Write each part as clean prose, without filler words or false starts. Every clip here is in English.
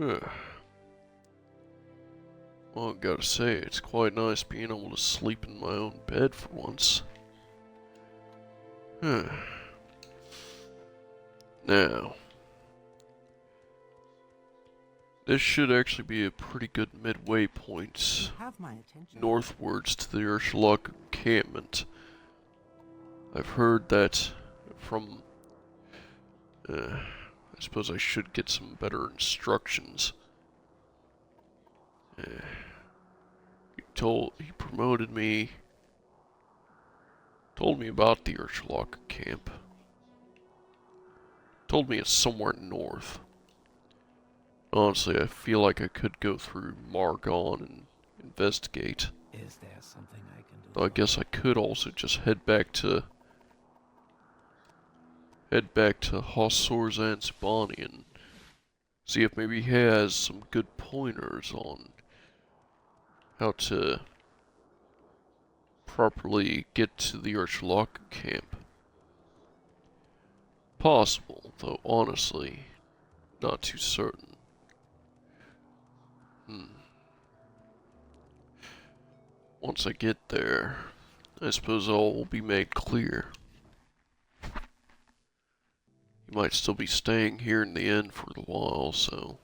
Ugh. Well, I gotta say, it's quite nice being able to sleep in my own bed for once. Now, this should actually be a pretty good midway point northwards to the Urshulaku encampment. I've heard that from... I suppose I should get some better instructions. He promoted me, told me about the Urshulaku camp. Told me it's somewhere north. Honestly, I feel like I could go through Margon and investigate. Is there something I can do? Though I guess I could also just head back to Hossor Zanzibani and see if maybe he has some good pointers on how to properly get to the Urshulaku camp. Possible, though honestly, not too certain. Once I get there, I suppose all will be made clear. You might still be staying here in the inn for a while, so...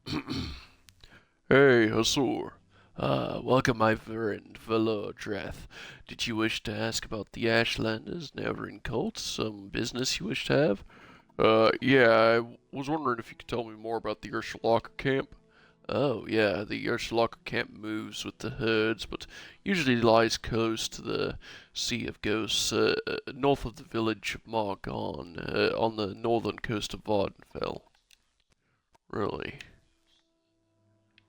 Hey, Hasur. Welcome, my friend, Valor Dreth. Did you wish to ask about the Ashlanders, Nerevarine cult? Some business you wish to have? Yeah, I was wondering if you could tell me more about the Urshulaku camp. Oh, yeah, the Urshulaku camp moves with the herds, but usually lies close to the Sea of Ghosts, north of the village of Margon, on the northern coast of Vardenfell. Really?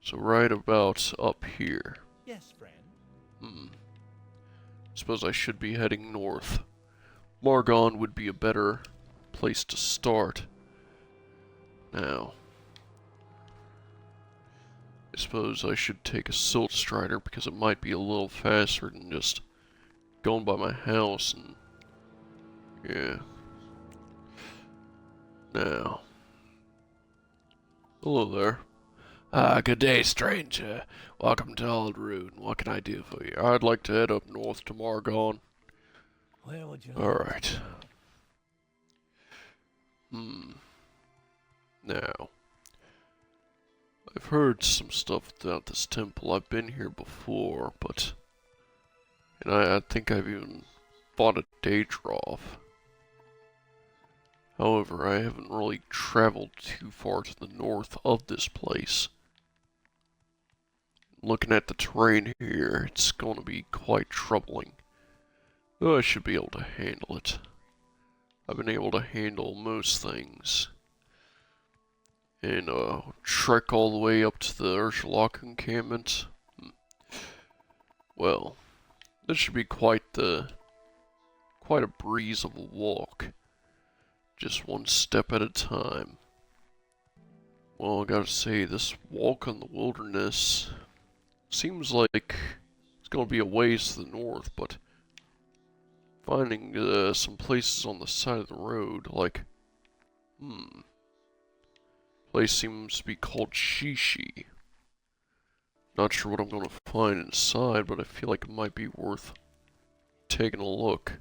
So right about up here. Yes, friend. Suppose I should be heading north. Margon would be a better place to start. Now, I suppose I should take a Silt Strider because it might be a little faster than just going by my house and... yeah. Now. Hello there. Good day, stranger. Welcome to Aldrune. What can I do for you? I'd like to head up north to Margon. Where would you like Alright. Now, I've heard some stuff about this temple. I've been here before, but... and I think I've even fought a Daedroth. However, I haven't really traveled too far to the north of this place. Looking at the terrain here, it's going to be quite troubling. Though I should be able to handle it. I've been able to handle most things. And, trek all the way up to the Urshulaku encampment. Well, this should be quite a breeze of a walk. Just one step at a time. Well, I gotta say, this walk in the wilderness seems like it's gonna be a ways to the north, but finding some places on the side of the road, like, place seems to be called Shishi. Not sure what I'm gonna find inside, but I feel like it might be worth taking a look.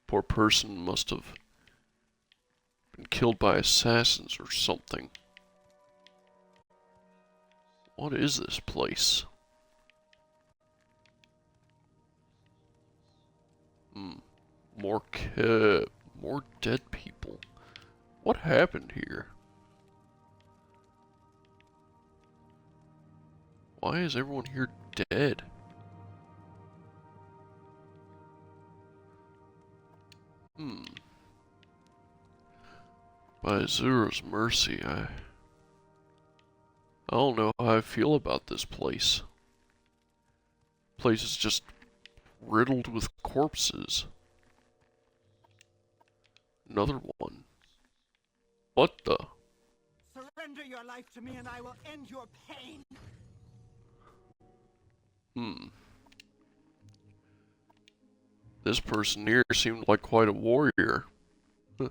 Poor person must have been killed by assassins or something. What is this place? More dead people. What happened here? Why is everyone here dead? By Azura's mercy, I don't know how I feel about this place. Place is just riddled with corpses. Another one. What the? Surrender your life to me and I will end your pain. This person here seemed like quite a warrior. The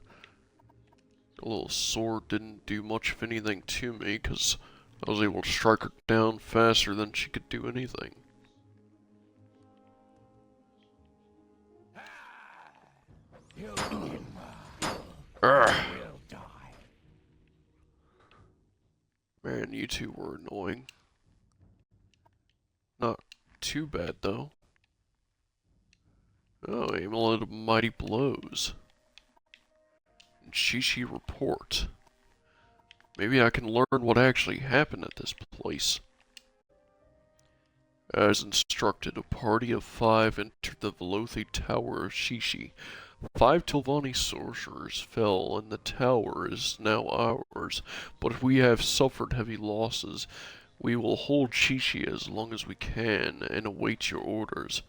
little sword didn't do much of anything to me, because I was able to strike her down faster than she could do anything. Will die. Man, you two were annoying. Not too bad, though. Oh, Amulet of Mighty Blows. And Shishi Report. Maybe I can learn what actually happened at this place. As instructed, a party of 5 entered the Velothi Tower of Shishi. 5 Tilvani sorcerers fell, and the tower is now ours. But we have suffered heavy losses. We will hold Shishi as long as we can, and await your orders.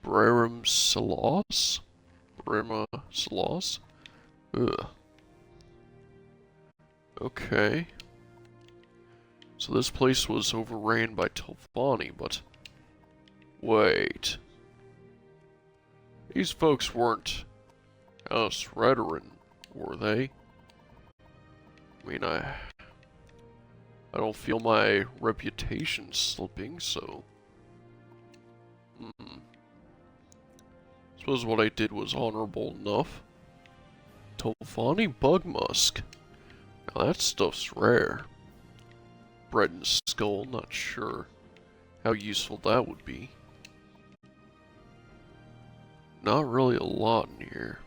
Brerum Salas? Brema Salas? Ugh. Okay. So this place was overran by Tilvani, but... Wait. These folks weren't House Redoran, were they? I mean, I don't feel my reputation slipping, so... Suppose what I did was honorable enough. Tilvani Bug Musk. Now that stuff's rare. Bread and skull, not sure how useful that would be. Not really a lot in here.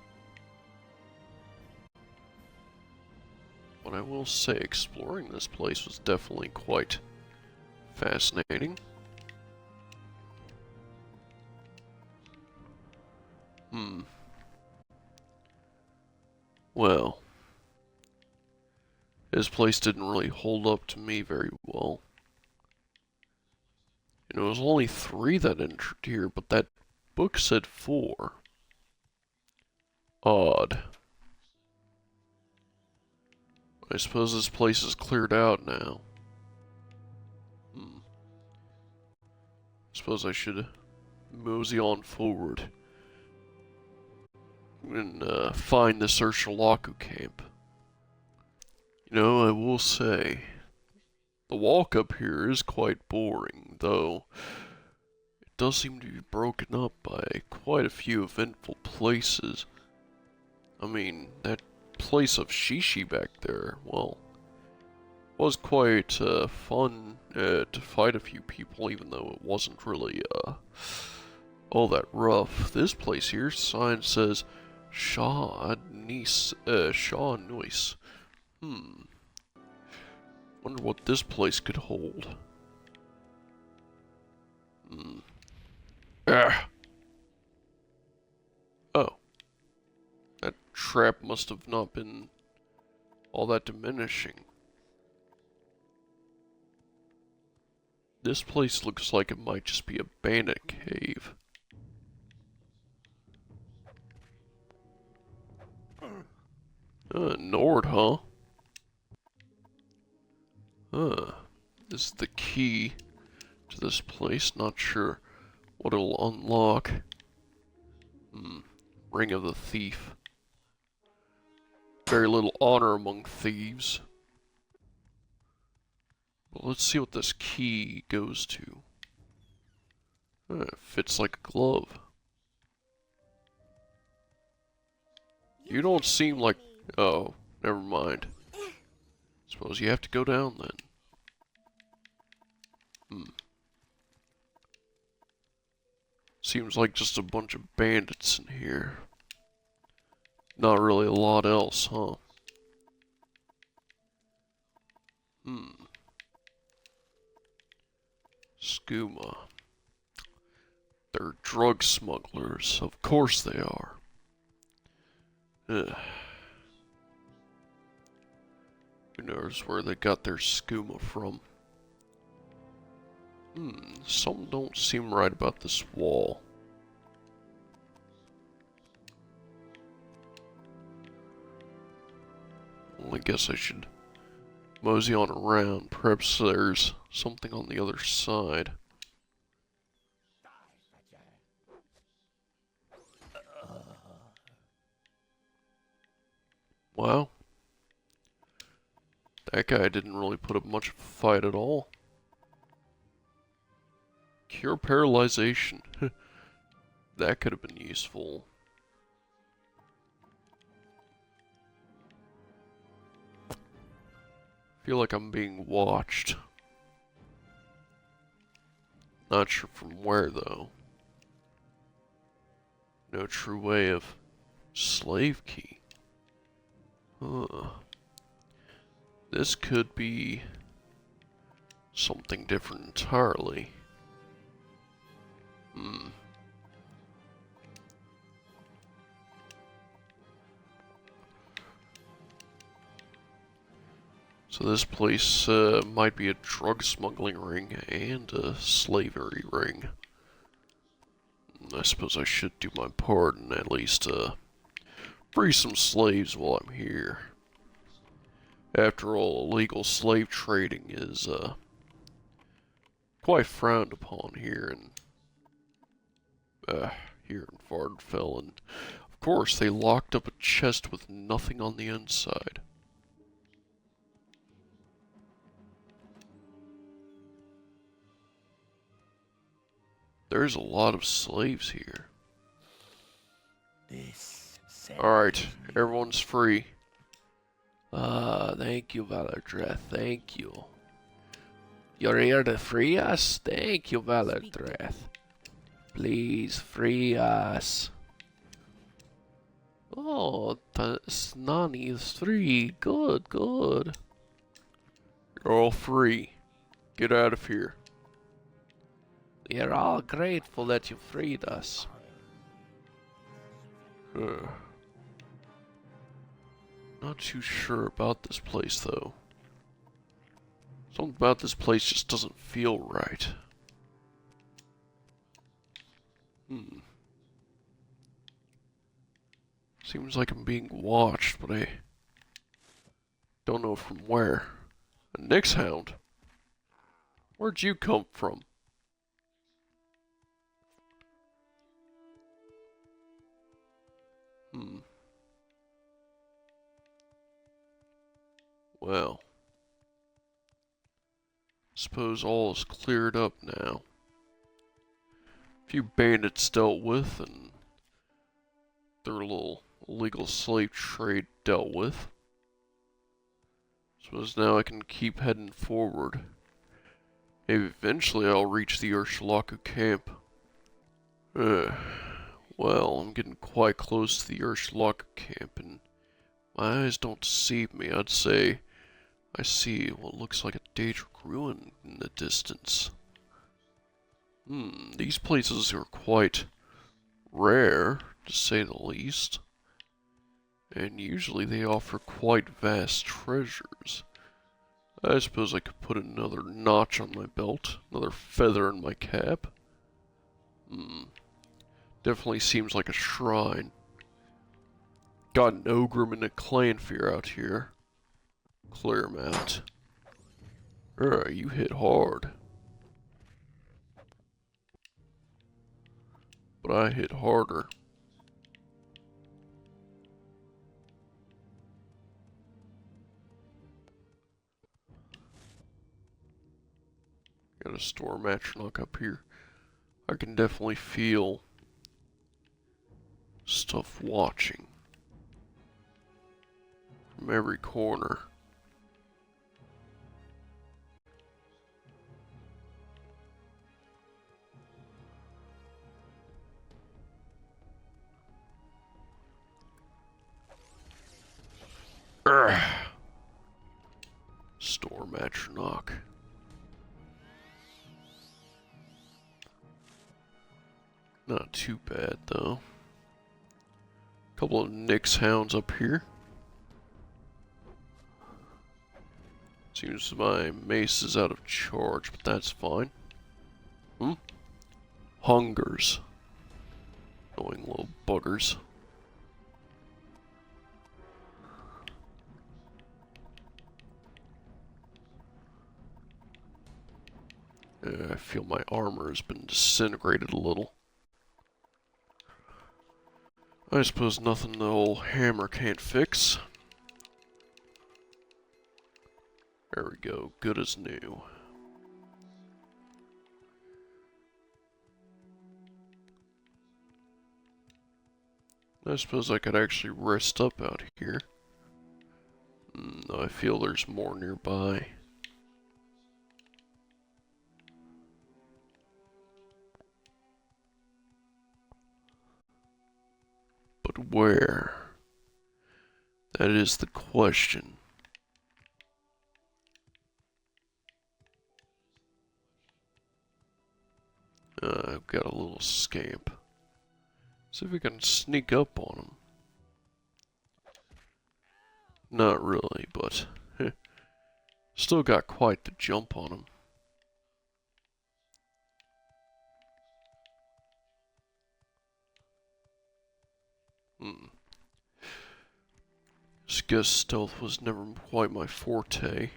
But I will say, exploring this place was definitely quite fascinating. Well, this place didn't really hold up to me very well. You know, it was only 3 that entered here, but that book said 4. Odd. I suppose this place is cleared out now. Suppose I should mosey on forward and find this Urshulaku camp. You know, I will say, the walk up here is quite boring, though it does seem to be broken up by quite a few eventful places. I mean, that place of Shishi back there, well, was quite fun to fight a few people, even though it wasn't really all that rough. This place here, sign says Shaw Noise. Wonder what this place could hold. Oh. That trap must have not been all that diminishing. This place looks like it might just be a bandit cave. Nord, huh? This is the key to this place. Not sure what it'll unlock. Ring of the Thief. Very little honor among thieves. But let's see what this key goes to. It fits like a glove. You don't seem like... Oh, never mind. Suppose you have to go down then. Seems like just a bunch of bandits in here. Not really a lot else, huh? Skooma. They're drug smugglers. Of course they are. Ugh. Who knows where they got their skooma from? Something don't seem right about this wall. Well, I guess I should mosey on around. Perhaps there's something on the other side. That guy didn't really put up much of a fight at all. Cure paralyzation. That could have been useful. Feel like I'm being watched. Not sure from where, though. No true way of slave key. Huh. This could be something different entirely. So this place might be a drug smuggling ring and a slavery ring. I suppose I should do my part and at least free some slaves while I'm here. After all, illegal slave trading is quite frowned upon here in Vardenfell, and of course they locked up a chest with nothing on the inside. There's a lot of slaves here. Alright, everyone's free. Thank you, Valor Dreth, thank you. You're here to free us? Thank you, Valor Dreth. Please, free us. Oh, Snani is free. Good, good. You're all free. Get out of here. We are all grateful that you freed us. Not too sure about this place, though. Something about this place just doesn't feel right. Seems like I'm being watched, but I don't know from where. A Nyx hound? Where'd you come from? Well, suppose all is cleared up now. A few bandits dealt with, and their little illegal slave trade dealt with. Suppose now I can keep heading forward. Maybe eventually I'll reach the Urshulaku camp. Well, I'm getting quite close to the Urshulaku camp, and my eyes don't deceive me. I'd say I see what looks like a Daedric ruin in the distance. These places are quite rare, to say the least. And usually they offer quite vast treasures. I suppose I could put another notch on my belt, another feather in my cap. Definitely seems like a shrine. Got an Ogrim and a Clanfear out here. Clear him out. You hit hard. But I hit harder. Got a storm atronach up here. I can definitely feel stuff watching from every corner. Storm atronach. Not too bad though. Couple of Nyx hounds up here. Seems my mace is out of charge, but that's fine. Hungers. Annoying little buggers. I feel my armor has been disintegrated a little. I suppose nothing the old hammer can't fix. There we go, good as new. I suppose I could actually rest up out here. Though I feel there's more nearby. But where? That is the question. I've got a little scamp. See if we can sneak up on him. Not really, but still got quite the jump on him. Just guess stealth was never quite my forte.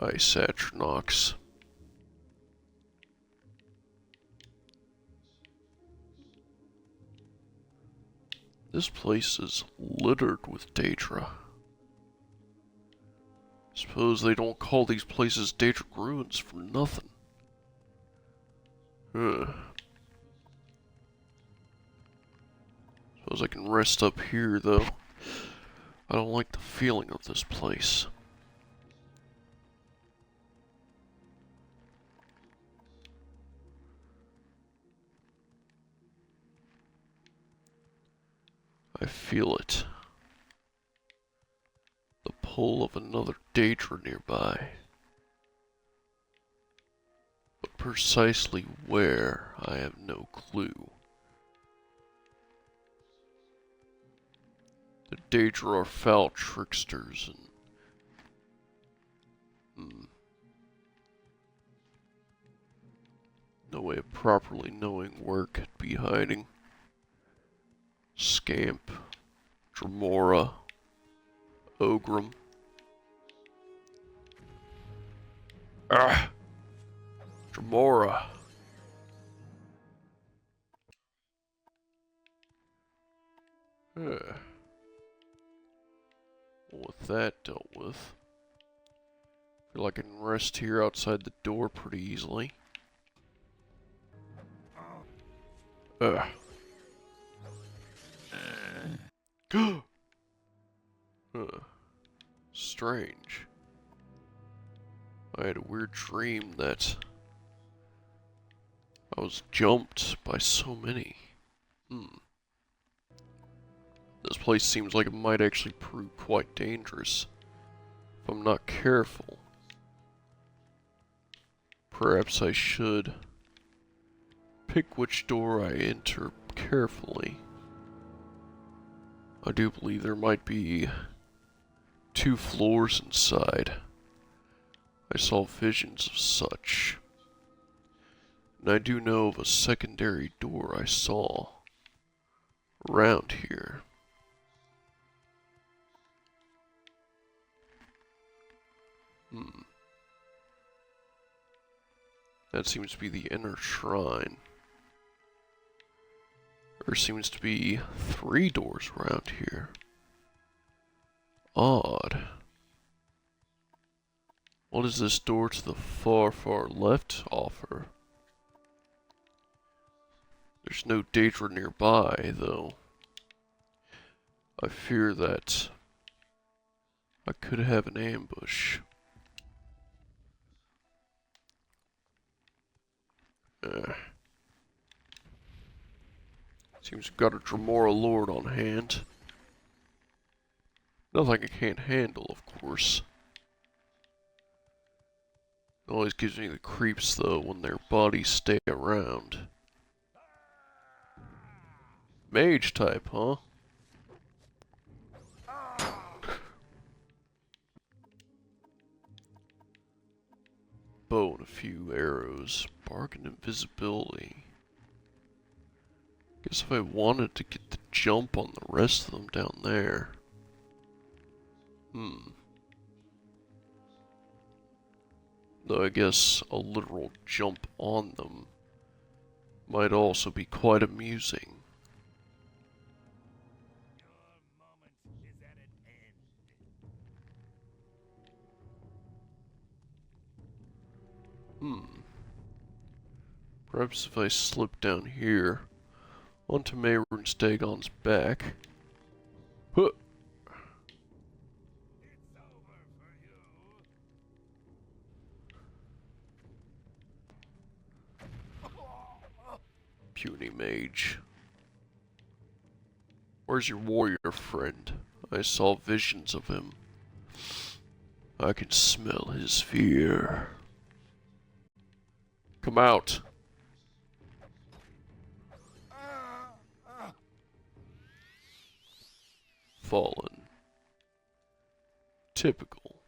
Ice Atronox. This place is littered with Daedra. Suppose they don't call these places Daedric ruins for nothing. Suppose I can rest up here, though. I don't like the feeling of this place. I feel it. The pull of another Daedra nearby. But precisely where, I have no clue. The Daedra are foul tricksters and... no way of properly knowing where it could be hiding. Scamp, Dremora, Ogrim. Ah! Dremora! Well, with that dealt with, feel like I can rest here outside the door pretty easily. Strange. I had a weird dream that I was jumped by so many. This place seems like it might actually prove quite dangerous if I'm not careful. Perhaps I should pick which door I enter carefully. I do believe there might be 2 floors inside. I saw visions of such. And I do know of a secondary door I saw around here. That seems to be the inner shrine. There seems to be 3 doors around here. Odd. What does this door to the far, far left offer? There's no Daedra nearby, though. I fear that I could have an ambush. Seems we've got a Dremora Lord on hand. Nothing I can't handle, of course. It always gives me the creeps, though, when their bodies stay around. Mage type, huh? Bow and a few arrows. Bargain invisibility. Guess if I wanted to get the jump on the rest of them down there. Though I guess a literal jump on them might also be quite amusing. Perhaps if I slip down here onto Mayron Stagon's back. Huh. Puny mage. Where's your warrior friend? I saw visions of him. I can smell his fear. Come out. Fallen. Typical.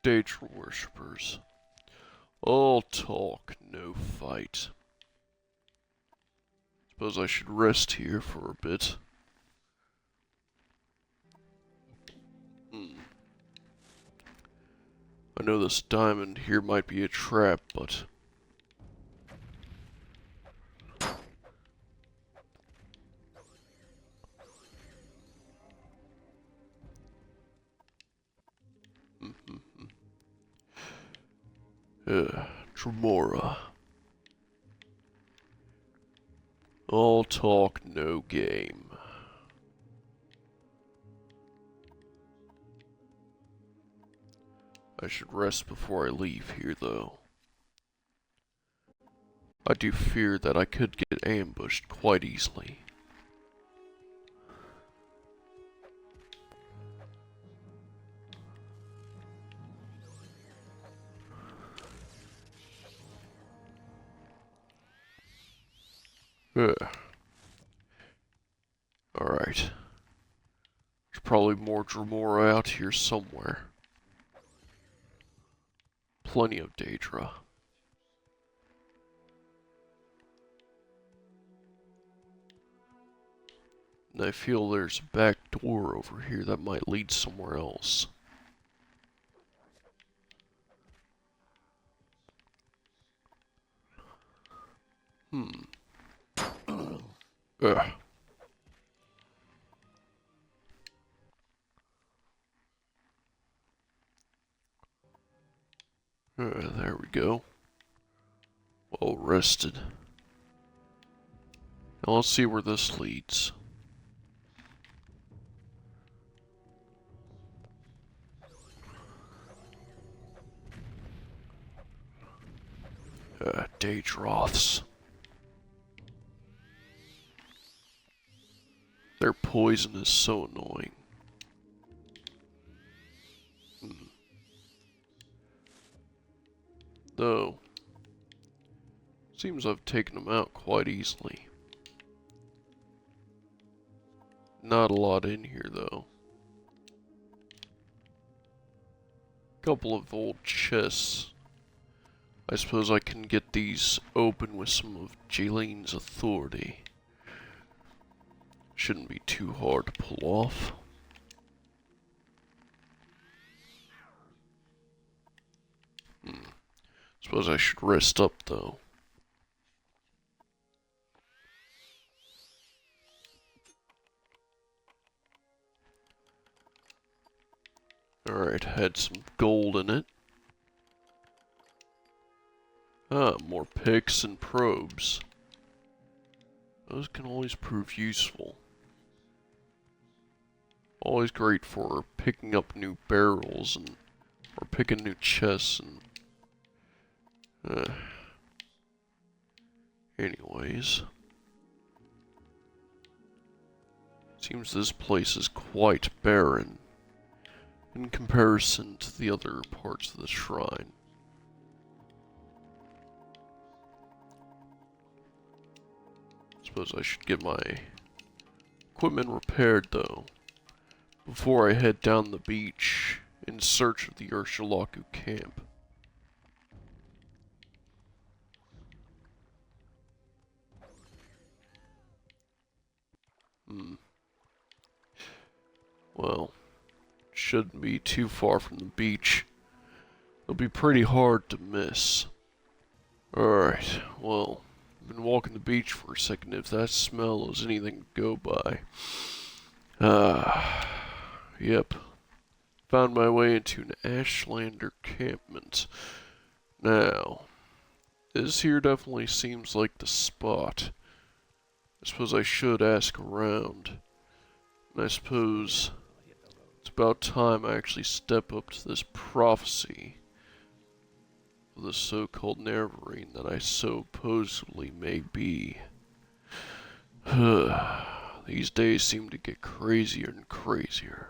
Daedra worshippers. All talk, no fight. Suppose I should rest here for a bit. I know this diamond here might be a trap, but... Tremora. All talk, no game. I should rest before I leave here, though. I do fear that I could get ambushed quite easily. Alright. There's probably more Dremora out here somewhere. Plenty of Daedra. And I feel there's a back door over here that might lead somewhere else. Ugh. There we go. Well rested. Now let's see where this leads. Daedroths. Their poison is so annoying. Though, seems I've taken them out quite easily. Not a lot in here, though. Couple of old chests. I suppose I can get these open with some of Jaylene's authority. Shouldn't be too hard to pull off. Suppose I should rest up, though. Alright, had some gold in it. Ah, more picks and probes. Those can always prove useful. Always great for picking up new barrels and or picking new chests and anyways. Seems this place is quite barren in comparison to the other parts of the shrine. Suppose I should get my equipment repaired, though, before I head down the beach in search of the Urshulaku camp. Well, shouldn't be too far from the beach. It'll be pretty hard to miss. Alright, well, I've been walking the beach for a second. If that smell is anything to go by. Yep. Found my way into an Ashlander encampment. Now, this here definitely seems like the spot. I suppose I should ask around. And I suppose it's about time I actually step up to this prophecy of the so-called Nerevarine that I supposedly may be. These days seem to get crazier and crazier.